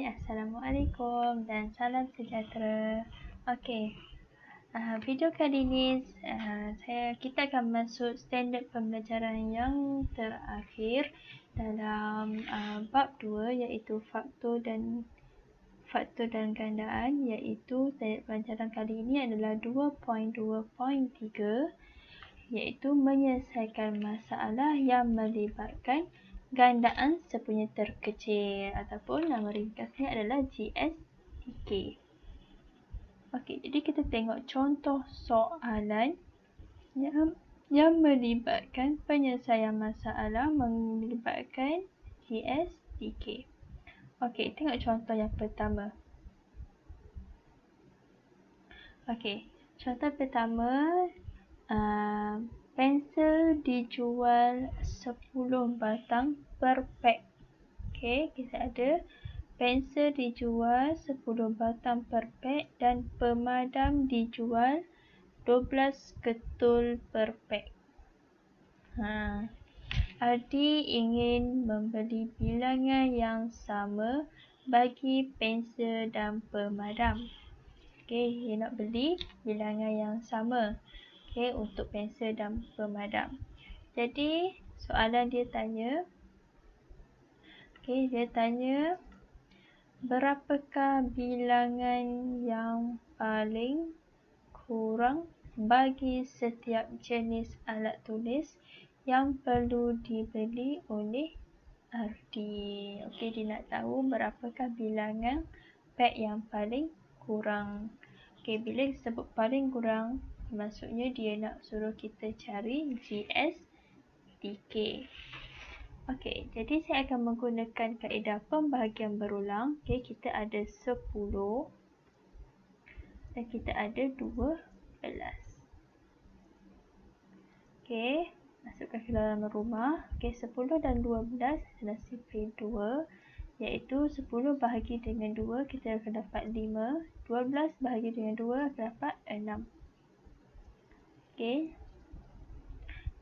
Assalamualaikum dan salam sejahtera. Okey, video kali ini kita akan masuk standard pembelajaran yang terakhir dalam bab 2 iaitu faktor dan gandaan, iaitu standard pelajaran kali ini adalah 2.2.3 iaitu menyelesaikan masalah yang melibatkan gandaan sepunya terkecil ataupun nama ringkasnya adalah GSTK. Okey, jadi kita tengok contoh soalan yang melibatkan penyelesaian masalah melibatkan GSTK. Okey, tengok contoh yang pertama. Okey, contoh pertama, pensel dijual 10 batang per pack. Okey, kita ada pensel dijual 10 batang per pack dan pemadam dijual 12 ketul per pack. Ardi ingin membeli bilangan yang sama bagi pensel dan pemadam. Okey, dia nak beli bilangan yang sama. Okey, untuk pensel dan pemadam. Jadi, soalan dia tanya, berapakah bilangan yang paling kurang bagi setiap jenis alat tulis yang perlu dibeli oleh Ardi. Okey, dia nak tahu berapakah bilangan pack yang paling kurang. Okey, bila disebut paling kurang, maksudnya dia nak suruh kita cari GSTK. Okey, jadi saya akan menggunakan kaedah pembahagian berulang. Okey, kita ada 10 dan kita ada 12. Okey, masukkan ke dalam rumah. Okey, 10 dan 12 adalah sifir 2, iaitu 10 bahagi dengan 2 kita akan dapat 5, 12 bahagi dengan 2 akan dapat 6. Okey,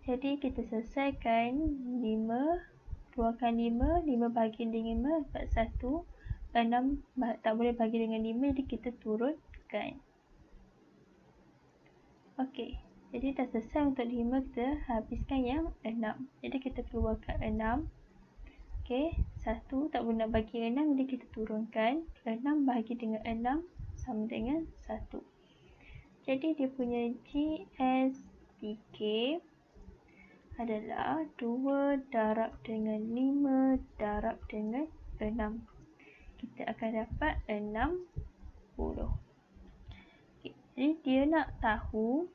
jadi kita selesaikan 5, 2 kali 5, 5 bahagi dengan 5 dapat 1, 6 tak boleh bahagi dengan 5, jadi kita turunkan. Okey, jadi dah selesai untuk 5, kita habiskan yang 6. Jadi kita keluarkan 6. Okey, 1 tak boleh nak bagi 6, jadi kita turunkan. 6 bahagi dengan 6 sama dengan 1. Jadi dia punya GSTK adalah 2 darab dengan 5 darab dengan 6. Kita akan dapat 60. Okay. Jadi dia nak tahu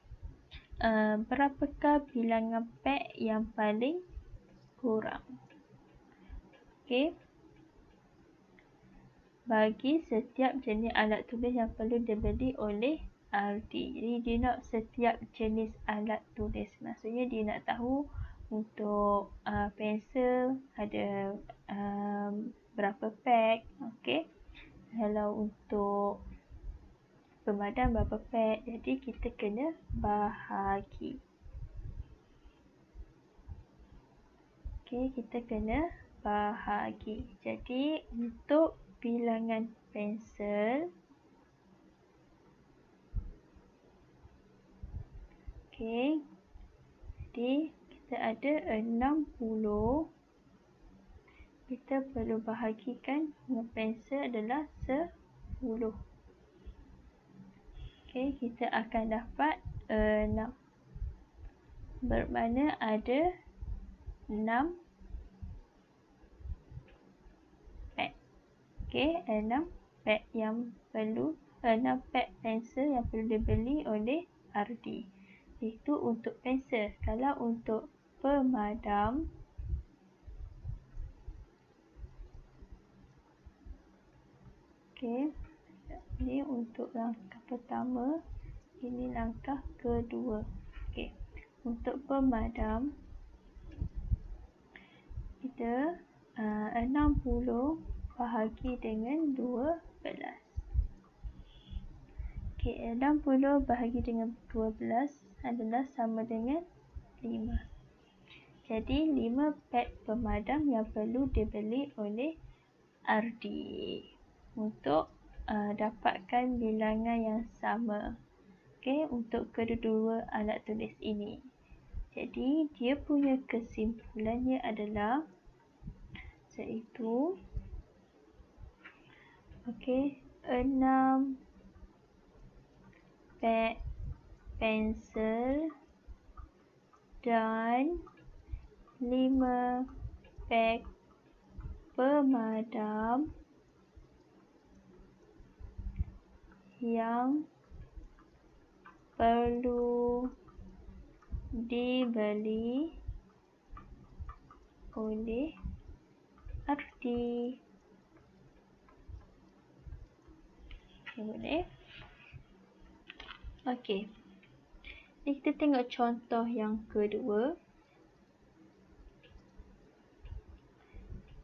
berapakah bilangan pack yang paling kurang. Okey. Bagi setiap jenis alat tulis yang perlu dibeli oleh Ardi. Jadi dia nak setiap jenis alat tulis. Maksudnya dia nak tahu untuk pensel ada berapa pack. Okey. Kalau untuk pemadam berapa pack. Jadi kita kena bahagi. Okey, kita kena bahagi. Jadi untuk bilangan pensel, okey, jadi kita ada 60. Kita perlu bahagikan dengan pensel adalah 10. Okey, kita akan dapat 6. Bermakna ada 6 pack. Okey, 6 pack yang perlu 6 pack pensel yang perlu dibeli oleh Ardi. Itu untuk pensel. Kalau untuk pemadam, okey, ini untuk langkah pertama, ini langkah kedua. Okey, untuk pemadam kita 60 bahagi dengan 12. Okey, 60 bahagi dengan 12 adalah sama dengan 5. Jadi 5 pack pemadam yang perlu dibeli oleh Ardi. untuk dapatkan bilangan yang sama. Okey, untuk kedua-dua alat tulis ini. Jadi, dia punya kesimpulannya adalah iaitu 6 pek pensel dan 5 pek pemadam yang perlu dibeli oleh Ardi. Boleh? Okey. Ni kita tengok contoh yang kedua.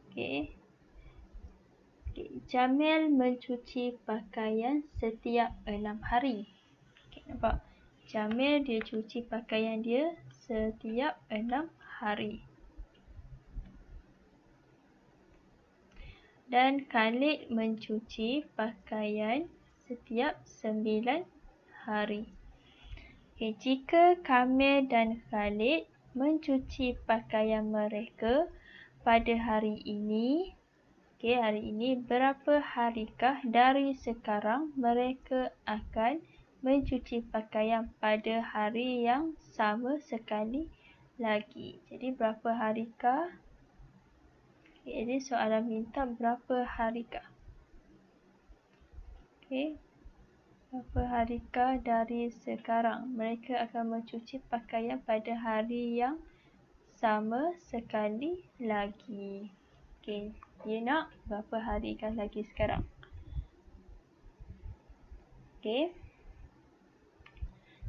Okey. Jamil mencuci pakaian setiap 6 hari. Okey, nampak? Jamil dia cuci pakaian dia setiap 6 hari. Dan Khalid mencuci pakaian setiap 9 hari. Okay, jika Kamil dan Khalid mencuci pakaian mereka pada hari ini, hari ini, berapa harikah dari sekarang mereka akan mencuci pakaian pada hari yang sama sekali lagi? Jadi berapa harikah? Jadi soalan minta berapa harikah. Berapa harikah dari sekarang mereka akan mencuci pakaian pada hari yang sama sekali lagi. Dia nak berapa harikah lagi sekarang.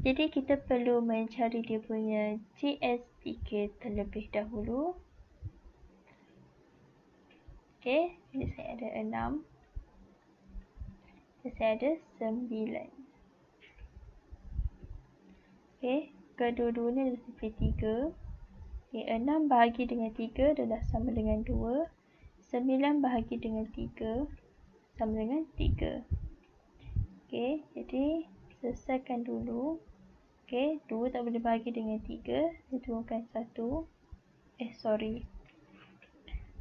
Jadi kita perlu mencari dia punya GSPK terlebih dahulu. Jadi saya ada 6. Saya ada 9. Kedua-duanya adalah sifar 3. 6 bahagi dengan 3 adalah sama dengan 2. 9 bahagi dengan 3 sama dengan 3. Jadi selesaikan dulu. 2 tak boleh bahagi dengan 3. Kita turunkan 1.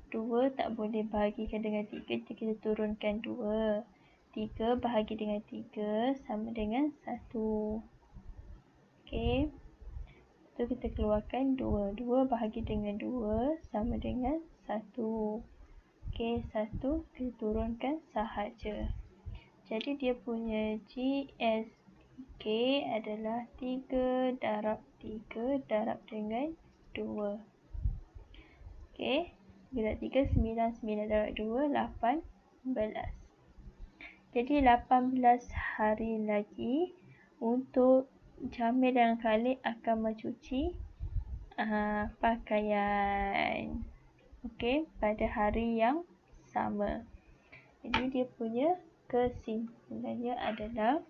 2 tak boleh bahagikan dengan 3, jadi kita turunkan 2. 3 bahagi dengan 3 sama dengan 1. Lepas tu kita keluarkan 2. 2 bahagi dengan 2 sama dengan 1. 1 kita turunkan sahaja. Jadi dia punya GSK adalah 3 darab 3 darab dengan 2. Bila 3, 9, 9 darab 2, 18. Jadi 18 hari lagi untuk Jamil dan Khalid akan mencuci pakaian. Pada hari yang sama. Jadi dia punya kesimpulannya adalah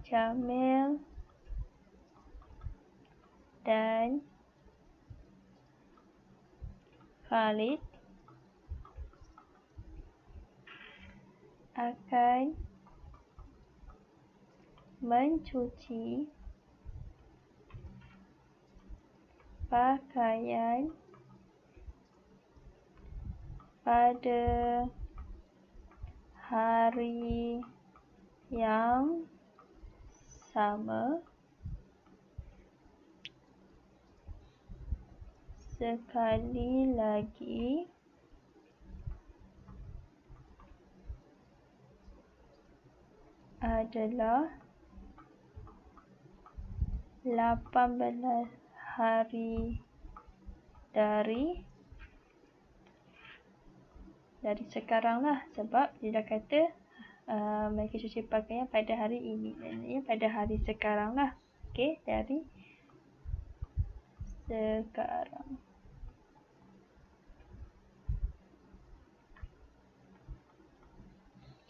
Jamil dan Khalid akan mencuci pakaian pada hari yang sama sekali lagi adalah 18 hari dari sekarang lah, sebab dia dah kata mereka cuci pakaian pada hari ini, maknanya pada hari sekarang lah. Dari sekarang.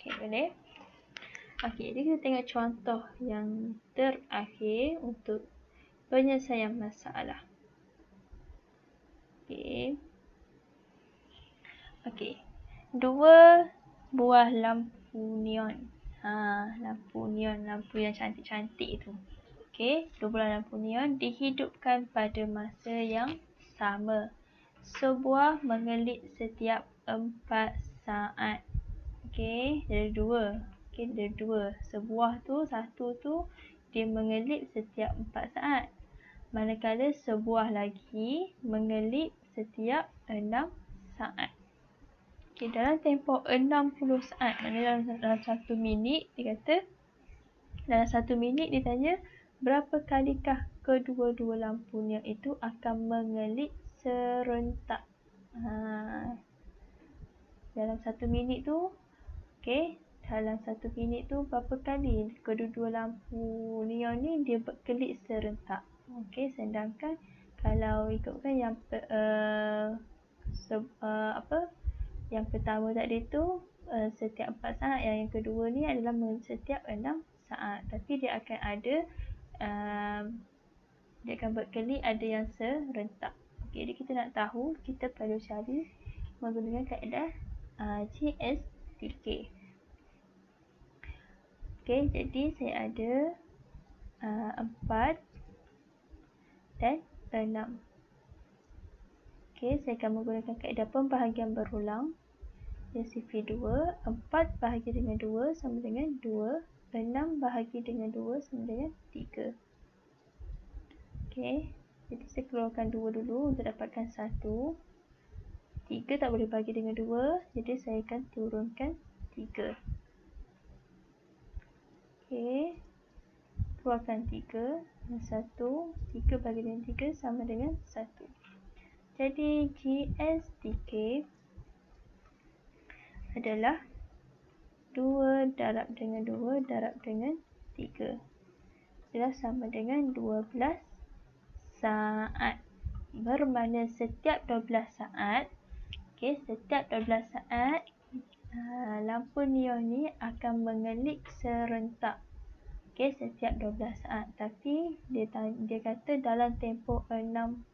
Boleh? Jadi kita tengok contoh yang terakhir untuk penyelesaian masalah. Okey. Okey. 2 buah lampu neon. Lampu neon, lampu yang cantik-cantik tu. Okey, 2 buah lampu neon dihidupkan pada masa yang sama. Sebuah mengelip setiap 4 saat. Okey, ada 2. Okey, ada 2. Sebuah tu, satu tu dia mengelip setiap 4 saat. Manakala sebuah lagi mengelip setiap 6 saat. Okey, dalam tempoh 60 saat, maknanya dalam 1 minit, dia kata dalam 1 minit dia tanya berapa kalikah kedua-dua lampu neon itu akan mengelip serentak. Dalam 1 minit tu, okey, dalam 1 minit tu berapa kali kedua-dua lampu neon ni dia berkelip serentak. Okey, sedangkan kalau ikutkan yang yang pertama tadi tu setiap 4 saat, yang kedua ni adalah setiap 6 saat. Tapi dia akan ada dia akan berkelip ada yang serentak. Okey, jadi kita nak tahu, kita perlu cari menggunakan kaedah GSTK. Okey, jadi saya ada 4 dan 6. Okey, saya akan menggunakan kaedah pembahagian berulang. SCP 2, 4 bahagi dengan 2 sama dengan 2, 6 bahagi dengan 2 sama dengan 3. Okey, jadi saya keluarkan 2 dulu untuk dapatkan 1. 3 tak boleh bahagi dengan 2, jadi saya akan turunkan 3. Okey, keluarkan 3 dan 1. 3 bahagi dengan 3 sama dengan 1. Jadi GSTK adalah 2 darab dengan 2 darab dengan 3. Adalah sama dengan 12 saat. Bermakna setiap 12 saat, okey, setiap 12 saat lampu neon ni akan mengelip serentak. Okey, setiap 12 saat. Tapi dia kata dalam tempoh 60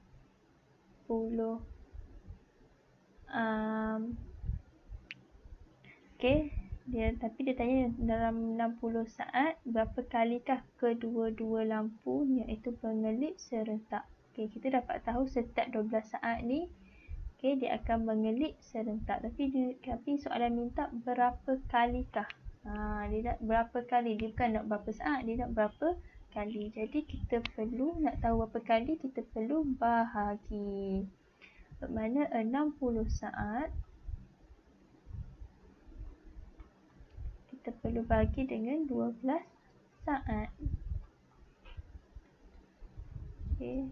tapi dia tanya dalam 60 saat berapa kalikah kedua-dua lampu iaitu mengelip serentak. Okey, kita dapat tahu setiap 12 saat ni dia akan mengelip serentak. Tapi soalan minta berapa kalikah. Dia nak berapa kali, dia bukan nak berapa saat, dia nak berapa kali. Jadi kita perlu nak tahu berapa kali, kita perlu bahagi. Bermakna 60 saat kita perlu bahagi dengan 12 saat. Okey.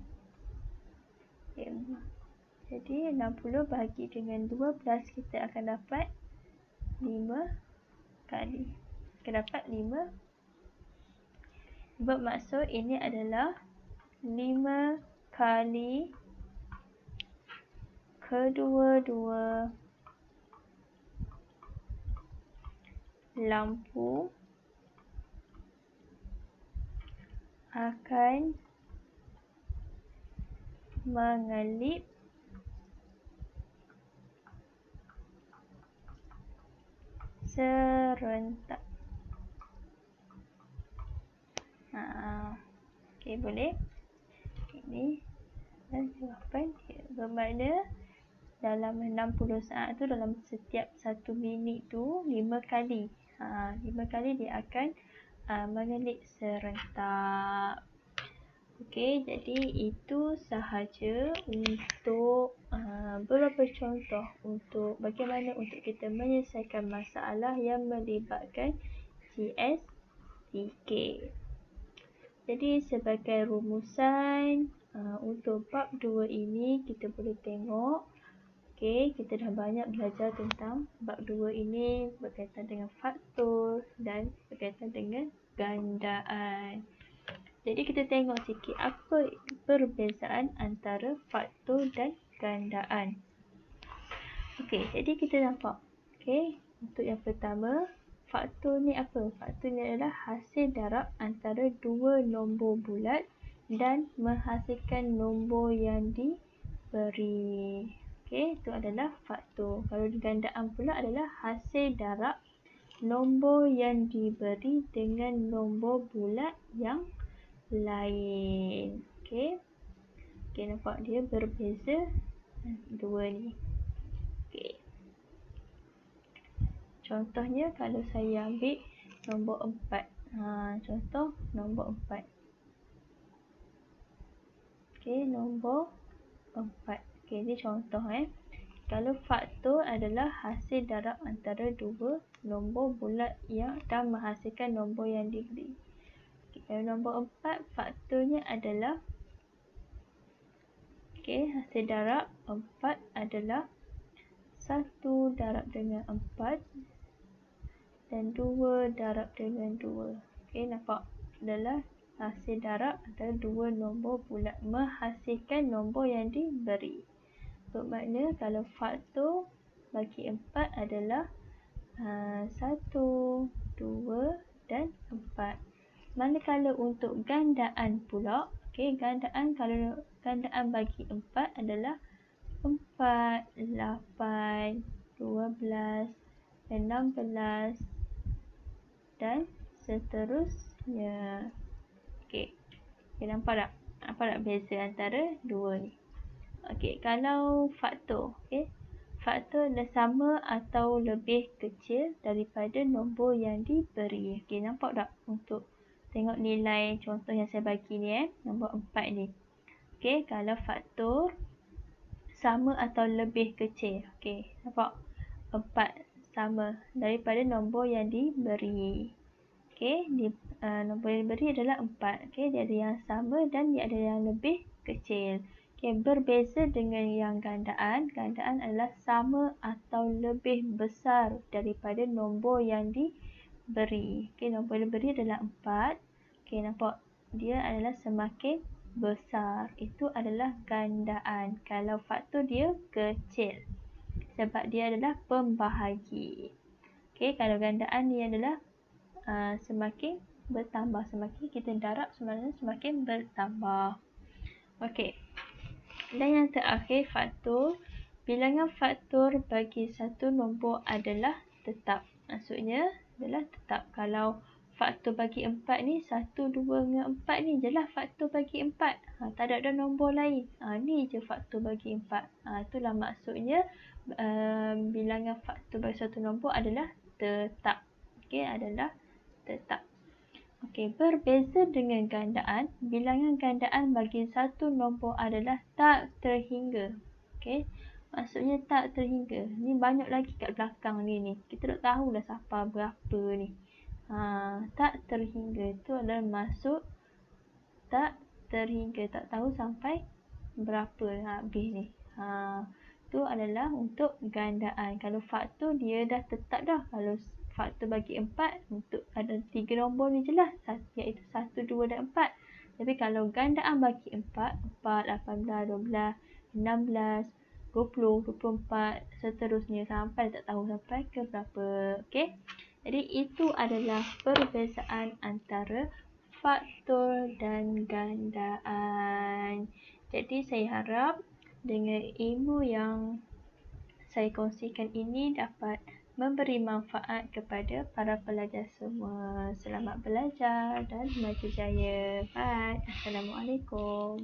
Jadi 60 bahagi dengan 12 kita akan dapat 5 kali. Kita dapat 5. Bermaksud ini adalah 5 kali kedua-dua lampu akan mengelip serentak. Okey, boleh. Ini dan jawapan bermakna dalam 60 saat tu, dalam setiap 1 minit tu 5 kali. 5 kali dia akan mengelip serentak. Okey, jadi itu sahaja untuk beberapa contoh untuk bagaimana untuk kita menyelesaikan masalah yang melibatkan GSTK. Jadi sebagai rumusan untuk bab 2 ini kita boleh tengok, okey, kita dah banyak belajar tentang bab 2 ini berkaitan dengan faktor dan berkaitan dengan gandaan. Jadi kita tengok sikit apa perbezaan antara faktor dan gandaan. Okey, jadi kita nampak. Okey, untuk yang pertama, faktor ni apa? Faktor ni adalah hasil darab antara dua nombor bulat dan menghasilkan nombor yang beri. Okey, itu adalah faktor. Kalau digandaan pula adalah hasil darab nombor yang diberi dengan nombor bulat yang lain. Okey. Okey, nampak dia berbeza dua ni. Okey. Contohnya kalau saya ambil nombor 4. Contoh nombor 4. Okey, nombor 4. Okey, ini contoh Kalau faktor adalah hasil darab antara dua nombor bulat yang dan menghasilkan nombor yang diberi. Okey, kalau nombor 4 faktornya adalah hasil darab 4 adalah 1 darab dengan 4 dan 2 darab dengan 2. Okey, nampak adalah hasil darab antara dua nombor bulat menghasilkan nombor yang diberi. Bermakna kalau faktor bagi 4 adalah 1, 2 dan 4. Manakala untuk gandaan pula, kalau gandaan bagi 4 adalah 4, 8, 12, 16 dan seterusnya. Okey, nampak tak? Nampak tak beza antara dua ni? Okey, kalau faktor, faktor adalah sama atau lebih kecil daripada nombor yang diberi. Okey, nampak tak? Untuk tengok nilai contoh yang saya bagi ni nombor 4 ni. Okey, kalau faktor sama atau lebih kecil. Okey, nampak? 4 sama daripada nombor yang diberi. Okey, nombor yang diberi adalah 4. Okey, dia ada yang sama dan dia ada yang lebih kecil. Okey, berbeza dengan yang gandaan. Gandaan adalah sama atau lebih besar daripada nombor yang diberi. Okey, nombor yang diberi adalah 4. Okey, nampak? Dia adalah semakin besar. Itu adalah gandaan. Kalau faktor dia kecil. Sebab dia adalah pembahagi. Okey, kalau gandaan ni adalah semakin bertambah. Semakin kita darab sebenarnya semakin bertambah. Okey. Dan yang terakhir faktor. Bilangan faktor bagi satu nombor adalah tetap. Maksudnya adalah tetap. Kalau faktor bagi 4 ni 1, 2 dengan 4 ni je lah faktor bagi 4. Tak ada nombor lain. Ni je faktor bagi 4. Itulah maksudnya bilangan faktor bagi satu nombor adalah tetap. Okey, adalah tetap. Okey, berbeza dengan gandaan. Bilangan gandaan bagi satu nombor adalah tak terhingga. Okey, maksudnya tak terhingga. Ni banyak lagi kat belakang ni. Kita tak tahulah siapa berapa ni. Tak terhingga. Itu adalah maksud tak terhingga. Tak tahu sampai berapa habis ni. Itu adalah untuk gandaan. Kalau faktor dia dah tetap dah. Kalau faktor bagi 4 untuk ada 3 nombor ni je lah, iaitu 1, 2 dan 4. Tapi kalau gandaan bagi 4, 18, 12, 16, 20, 24 seterusnya sampai tak tahu sampai ke berapa. Okey. Jadi itu adalah perbezaan antara faktor dan gandaan. Jadi saya harap dengan ilmu yang saya kongsikan ini dapat memberi manfaat kepada para pelajar semua. Selamat belajar dan maju jaya. Bye. Assalamualaikum.